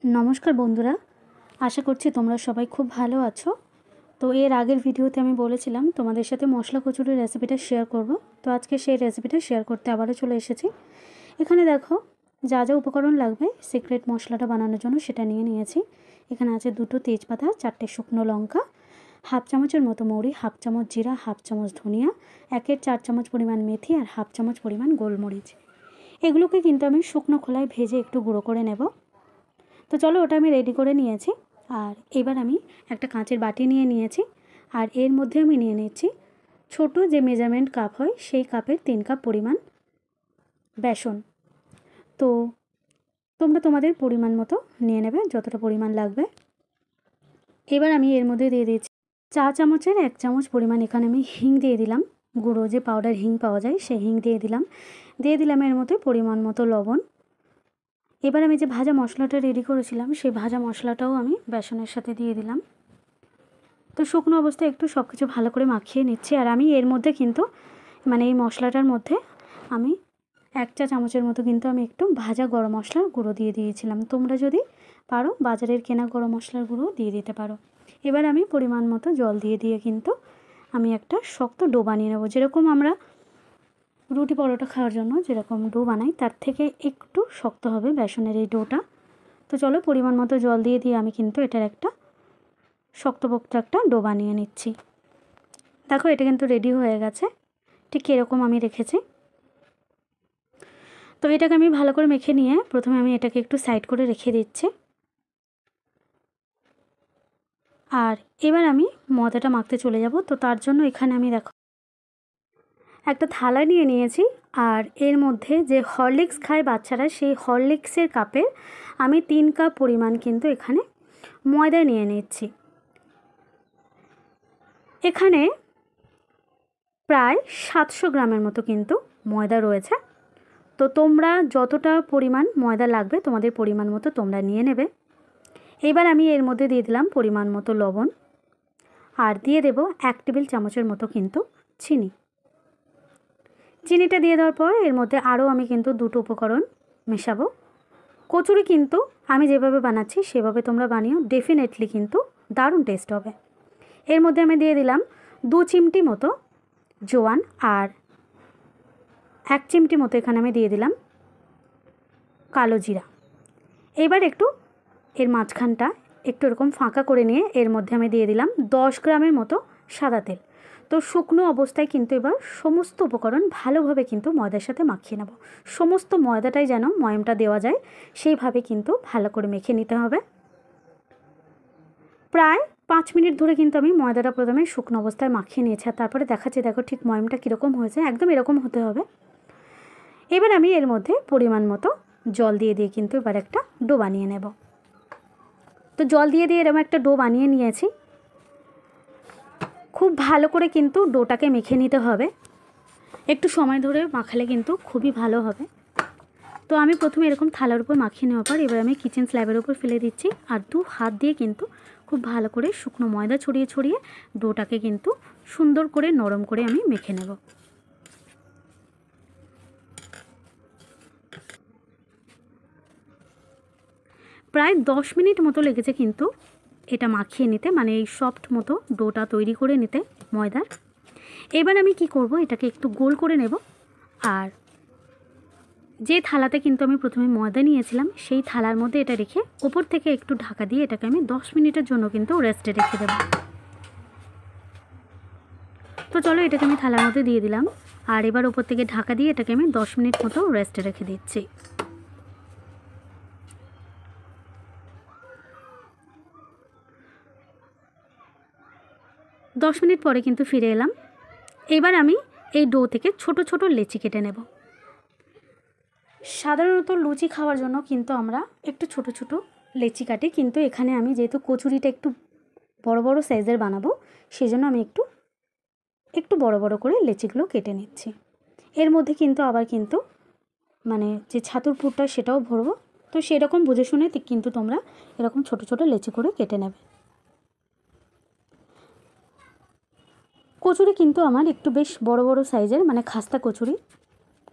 नमस्कार बंधुरा आशा करছি তোমরা সবাই খুব ভালো আছো। তো এর আগের ভিডিওতে আমি বলেছিলাম তোমাদের সাথে মশলা কচুরির রেসিপিটা শেয়ার করব। তো আজকে সেই রেসিপিটা শেয়ার করতে আবারও চলে এসেছি। এখানে দেখো যা যা উপকরণ লাগবে সিক্রেট মশলাটা বানানোর জন্য সেটা নিয়েছি। এখানে আছে দুটো তেজপাতা, চারটে শুকনো লঙ্কা, হাফ চামচের মতো মৌরি, হাফ চামচ জিরা, হাফ চামচ ধনিয়া, 1/4 চামচ পরিমাণ মেথি আর হাফ চামচ পরিমাণ গোলমরিচ। এগুলোকে কিন্তু আমি শুকনো খোলায় ভেজে একটু গুঁড়ো করে নেব। তো চলো ওটা আমি রেডি করে নিয়েছি। আর এবার আমি একটা কাঁচের বাটি নিয়েছি আর এর মধ্যে আমি নিয়ে নিচ্ছি ছোট যে মেজারমেন্ট কাপ হয় সেই কাপের 3 কাপ পরিমাণ বেসন। তো তোমরা তোমাদের পরিমাণ মতো নিয়ে নেবে যতটা পরিমাণ লাগবে। এবার আমি এর মধ্যে দিয়ে দিচ্ছি চা চামচের 1 চামচ পরিমাণ এখানে আমি হিং দিয়ে দিলাম। গুঁড়ো যে পাউডার হিং পাওয়া যায় সেই হিং দিয়ে দিলাম এর মধ্যে পরিমাণ মতো লবণ। এবার আমি যে ভাজা মশলাটা রেডি করেছিলাম সেই ভাজা মশলাটাও আমি বেসনের সাথে দিয়ে দিলাম। তো শুকনো অবস্থায় একটু সব কিছু ভালো করে মাখিয়ে নিচ্ছি। আর আমি এর মধ্যে কিন্তু এই মশলাটার মধ্যে আমি 1 চা চামচের মতো কিন্তু আমি একটু ভাজা গরম মশলার গুঁড়ো দিয়ে দিয়েছিলাম। তোমরা যদি পারো বাজারের কেনা গরম মশলার গুঁড়ো দিয়ে দিতে পারো। এবার আমি পরিমাণ মতো জল দিয়ে কিন্তু আমি একটা শক্ত ডো বানিয়ে নেব। যেরকম আমরা রুটি পরোটা খাওয়ার জন্য যেরকম ডো বানাই তার থেকে একটু শক্ত হবে বেসনের এই ডোটা। তো চলো পরিমাণ মতো জল দিয়ে আমি কিন্তু এটার একটা শক্তপোক্ত একটা ডো বানিয়ে নিচ্ছি। দেখো এটা কিন্তু রেডি হয়ে গেছে, ঠিক এরকম আমি রেখেছি। তো এটাকে আমি ভালো করে মেখে নিয়ে প্রথমে আমি এটাকে একটু সাইড করে রেখে দিচ্ছি। আর এবার আমি ময়দাটা মাখতে চলে যাব। তো তার জন্য এখানে আমি দেখো একটা থালা নিয়েছি আর এর মধ্যে যে হরলিক্স খায় বাচ্চারা সেই হরলিক্সের কাপের আমি 3 কাপ পরিমাণ কিন্তু এখানে ময়দা নিয়ে নিচ্ছি। এখানে প্রায় 700 গ্রামের মতো কিন্তু ময়দা রয়েছে। তো তোমরা যতটা পরিমাণ ময়দা লাগবে তোমাদের পরিমাণ মতো তোমরা নিয়ে নেবে। এবার আমি এর মধ্যে দিয়ে দিলাম পরিমাণ মতো লবণ আর দিয়ে দেব 1 টেবিল চামচের মতো কিন্তু চিনিটা দিয়ে দেওয়ার পর এর মধ্যে আরও আমি কিন্তু দুটো উপকরণ মেশাবো। কচুরি কিন্তু আমি যেভাবে বানাচ্ছি সেভাবে তোমরা বানিও, ডেফিনেটলি কিন্তু দারুণ টেস্ট হবে। এর মধ্যে আমি দিয়ে দিলাম 2 চিমটি মতো জোয়ান আর 1 চিমটি মতো এখানে আমি দিয়ে দিলাম কালো জিরা। এবার একটু এর মাঝখানটা একটু এরকম ফাঁকা করে নিয়ে এর মধ্যে আমি দিয়ে দিলাম 10 গ্রামের মতো সাদা তেল। তো শুকনো অবস্থায় কিন্তু এবার সমস্ত উপকরণ ভালোভাবে কিন্তু ময়দার সাথে মাখিয়ে নেব। সমস্ত ময়দাটাই যেন ময়মটা দেওয়া যায় সেইভাবে কিন্তু ভালো করে মেখে নিতে হবে। প্রায় 5 মিনিট ধরে কিন্তু আমি ময়দাটা প্রথমে শুকনো অবস্থায় মাখিয়ে নিয়েছি। আর তারপরে দেখাচ্ছি দেখো ঠিক ময়মটা কীরকম হয়েছে, একদম এরকম হতে হবে। এবার আমি এর মধ্যে পরিমাণ মতো জল দিয়ে কিন্তু এবার একটা ডো বানিয়ে নেব। তো জল দিয়ে এরকম একটা ডো বানিয়ে নিয়েছি। খুব ভালো করে কিন্তু ডোটাকে মেখে নিতে হবে, একটু সময় ধরে মাখালে কিন্তু খুবই ভালো হবে। তো আমি প্রথমে এরকম থালার উপর মাখিয়ে নেওয়ার পর এবার আমি কিচেন স্ল্যাবের উপর ফেলে দিচ্ছি আর 2 হাত দিয়ে কিন্তু খুব ভালো করে শুকনো ময়দা ছড়িয়ে ডোটাকে কিন্তু সুন্দর করে নরম করে আমি মেখে নেব। প্রায় 10 মিনিট মতো লেগেছে কিন্তু এটা মাখিয়ে নিতে, এই সফট মতো ডোটা তৈরি করে নিতে ময়দার। এবার আমি কি করব, এটাকে একটু গোল করে নেব আর যে থালাতে কিন্তু আমি প্রথমে ময়দা নিয়েছিলাম সেই থালার মধ্যে এটা রেখে ওপর থেকে একটু ঢাকা দিয়ে এটাকে আমি 10 মিনিটের জন্য কিন্তু রেস্টে রেখে দেব। তো চলো এটাকে আমি থালার মধ্যে দিয়ে দিলাম আর এবার ওপর থেকে ঢাকা দিয়ে এটাকে আমি 10 মিনিট মতো রেস্টে রেখে দিচ্ছি। দশ মিনিট পরে কিন্তু ফিরে এলাম। এবার আমি এই ডো থেকে ছোট ছোট লেচি কেটে নেব। সাধারণত লুচি খাওয়ার জন্য কিন্তু আমরা একটু ছোট ছোট লেচি কাটি, কিন্তু এখানে আমি যেহেতু কচুরিটা একটু বড় বড় সাইজের বানাবো সেজন্য আমি একটু বড় বড় করে লেচিগুলো কেটে নিচ্ছি। এর মধ্যে কিন্তু আবার কিন্তু যে ছাতুর পুরটা সেটাও ভরবো। তো সেরকম বুঝে শুনে কিন্তু তোমরা এরকম ছোট ছোট লেচি করে কেটে নেবে। কচুরি কিন্তু আমার একটু বেশ বড় বড় সাইজের, খাস্তা কচুরি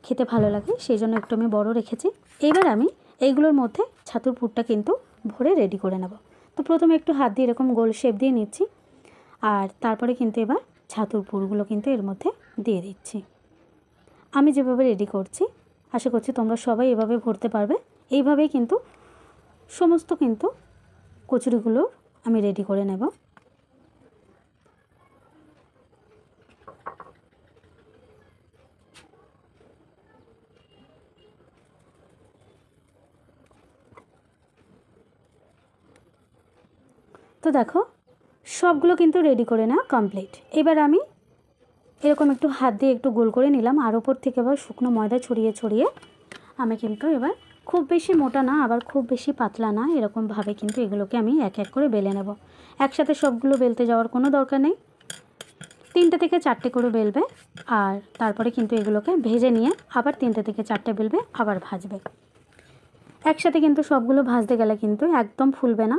খেতে ভালো লাগে সেই জন্য একটু আমি বড় রেখেছি। এবার আমি এইগুলোর মধ্যে ছাতুর পুরটা কিন্তু ভরে রেডি করে নেব। তো প্রথমে একটু হাত দিয়ে এরকম গোল শেপ দিয়ে নিচ্ছি, আর তারপরে কিন্তু এবার ছাতুর পুরগুলো কিন্তু এর মধ্যে দিয়ে দিচ্ছি। আমি যেভাবে রেডি করছি আশা করছি তোমরা সবাই এভাবে ভরতে পারবে। এইভাবেই কিন্তু সমস্ত কিন্তু কচুরিগুলো আমি রেডি করে নেব। তো দেখো সবগুলো কিন্তু রেডি করে নেওয়া কমপ্লিট। এবার আমি এরকম একটু হাত দিয়ে একটু গোল করে নিলাম, আর ওপর থেকে আবার শুকনো ময়দা ছড়িয়ে ছড়িয়ে আমি কিন্তু এবার খুব বেশি মোটা না আবার খুব বেশি পাতলা না, এরকমভাবে কিন্তু এগুলোকে আমি এক এক করে বেলে নেব। একসাথে সবগুলো বেলতে যাওয়ার কোনো দরকার নেই, 3টে থেকে 4টে করে বেলবে, আর তারপরে কিন্তু এগুলোকে ভেজে নিয়ে আবার 3টে থেকে 4টে বেলবে, আবার ভাজবে। একসাথে কিন্তু সবগুলো ভাজতে গেলে কিন্তু একদম ফুলবে না,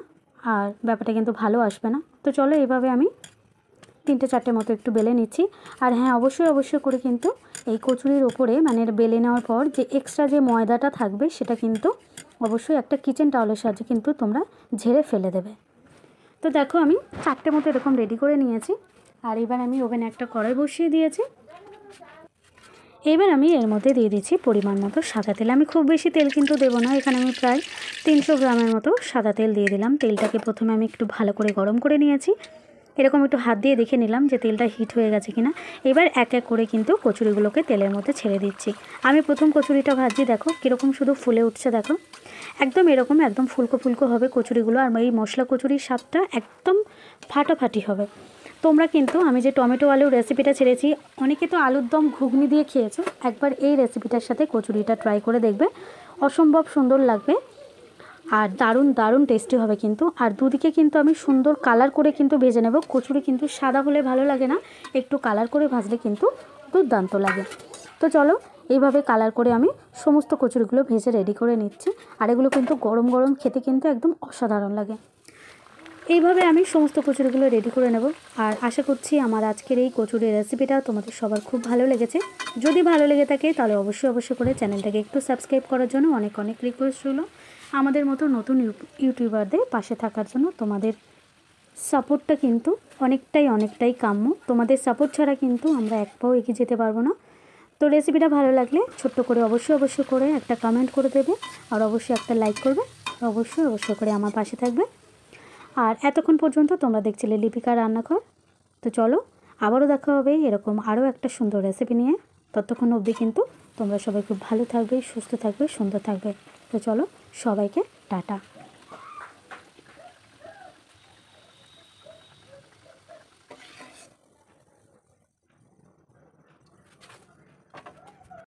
আর ব্যাপারটা কিন্তু ভালো আসবে না। তো চলো এভাবে আমি 3টে 4টে মতো একটু বেলে নিচ্ছি। আর হ্যাঁ, অবশ্যই করে কিন্তু এই কচুরির ওপরে মানে বেলে নেওয়ার পর যে এক্সট্রা যে ময়দাটা থাকবে সেটা কিন্তু অবশ্যই একটা কিচেন টাওয়ালের সাহায্যে কিন্তু তোমরা ঝেড়ে ফেলে দেবে। তো দেখো আমি 4টে মতো এরকম রেডি করে নিয়েছি, আর এবার আমি ওভেনে একটা কড়াই বসিয়ে দিয়েছি। এবার আমি এর মধ্যে দিয়ে দিচ্ছি পরিমাণ মতো সাদা তেল। আমি খুব বেশি তেল কিন্তু দেবো না, এখানে আমি প্রায় 300 গ্রামের মতো সাদা তেল দিয়ে দিলাম। তেলটাকে প্রথমে আমি একটু ভালো করে গরম করে নিয়েছি, এরকম একটু হাত দিয়ে দেখে নিলাম যে তেলটা হিট হয়ে গেছে কিনা। এবার এক এক করে কিন্তু কচুরিগুলোকে তেলের মধ্যে ছেড়ে দিচ্ছি। আমি প্রথম কচুরিটা ভাজছি, দেখো কীরকম শুধু ফুলে উঠছে, দেখো একদম এরকম একদম ফুলকো ফুলকো হবে কচুরিগুলো। আর এই মশলা কচুরির স্বাদটা একদম ফাটাফাটি হবে। তোমরা কিন্তু আমি যে টমেটো আলুর রেসিপিটা ছেড়েছি, অনেকে তো আলুর দম ঘুগনি দিয়ে খেয়েছো, একবার এই রেসিপিটার সাথে কচুরিটা ট্রাই করে দেখবে, অসম্ভব সুন্দর লাগবে আর দারুণ টেস্টি হবে কিন্তু। আর দুদিকে কিন্তু আমি সুন্দর কালার করে কিন্তু ভেজে নেব। কচুরি কিন্তু সাদা হলে ভালো লাগে না, একটু কালার করে ভাজলে কিন্তু দুর্দান্ত লাগে। তো চলো এইভাবে কালার করে আমি সমস্ত কচুরিগুলো ভেজে রেডি করে নিচ্ছি। আর এগুলো কিন্তু গরম গরম খেতে কিন্তু একদম অসাধারণ লাগে। এইভাবে আমি সমস্ত কচুরিগুলো রেডি করে নেব। আর আশা করছি আমার আজকের এই কচুরির রেসিপিটা তোমাদের সবার খুব ভালো লেগেছে। যদি ভালো লেগে থাকে তাহলে অবশ্যই করে চ্যানেলটাকে একটু সাবস্ক্রাইব করার জন্য অনেক রিকোয়েস্ট রইল। আমাদের মতো নতুন ইউটিউবারদের পাশে থাকার জন্য তোমাদের সাপোর্টটা কিন্তু অনেকটাই কাম্য। তোমাদের সাপোর্ট ছাড়া কিন্তু আমরা এক পাও এগিয়ে যেতে পারবো না। তো রেসিপিটা ভালো লাগলে ছোট্ট করে অবশ্যই করে একটা কমেন্ট করে দেবে, আর অবশ্যই একটা লাইক করবে, অবশ্যই করে আমার পাশে থাকবে। আর এতক্ষণ পর্যন্ত তোমরা দেখছিলে লিপিকা রান্নাঘর। তো চলো আবারও দেখা হবে এরকম আরও একটা সুন্দর রেসিপি নিয়ে। ততক্ষণ অবধি কিন্তু তোমরা সবাই খুব ভালো থাকবে, সুস্থ থাকবে, সুন্দর থাকবে। তো চলো সবাইকে টাটা।